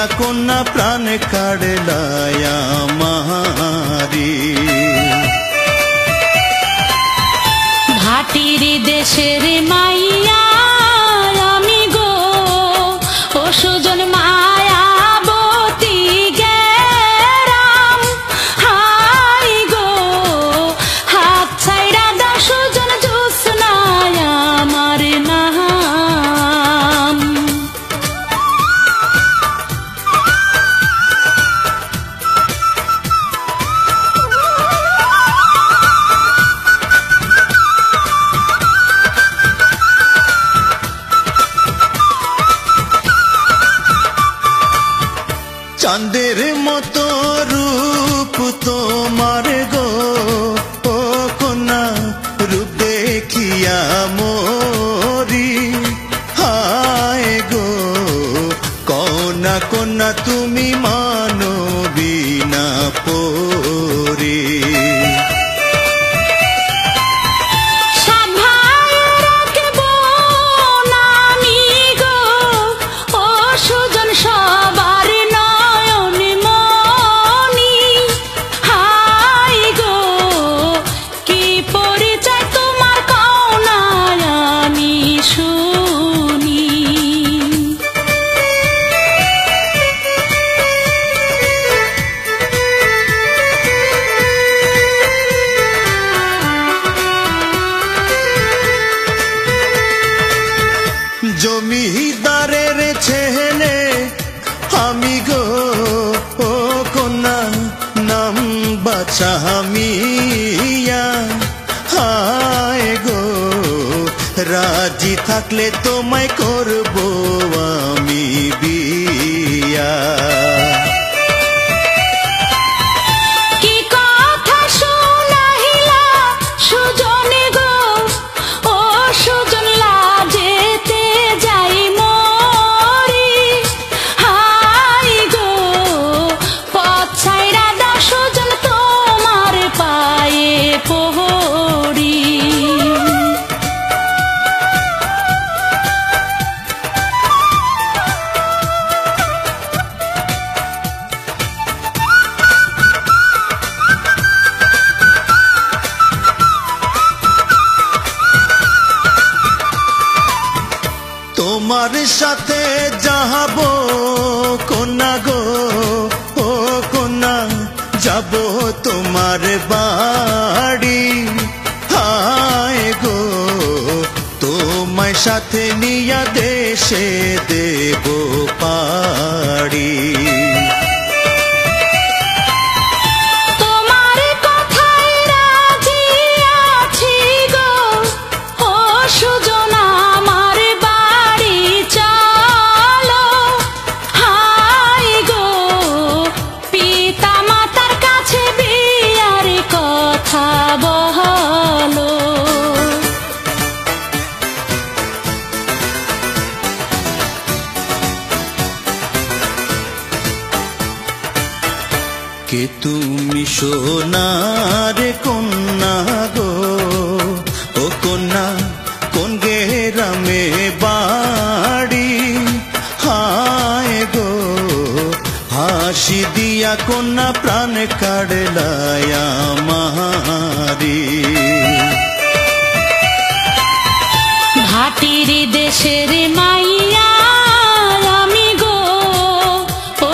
দিয়া কন্যা প্রাণ কাড়লায় আমারি। ভাটির দেশের মাইয়া আমি গো, ও সুজন মায়াবতী গেরাম। হাই গো হাত ছাইরা দাও সুজন জোৎস্নায় আমার নাম। চাঁদের মতো রূপ তোমার গো, ও কন্যা রূপ দেখিয়া মরি। হায় গো কন্যা কন্যা তুমি মানবী না পরি। জমিদারের ছেলে আমি গো, ও কন্যা নাম বাছা মিয়া। হায় গো রাজি থাকলে তোমায় করব আমি বিয়া। তোমার সাথে যাব কন্যা গো, ও কন্যা যাব তোমার বাড়ি। হায় গো তোমায় সাথে নিয়া দেশে দেব পাড়ি। কে তুমি সোনার কন্যা গো, ও কন্যা কোন গ্রামে বাড়ি। হায় গো হাসি দিয়া কন্যা প্রাণ কাড়লায় আমারি। ভাটির দেশের মাইয়া আমি গো, ও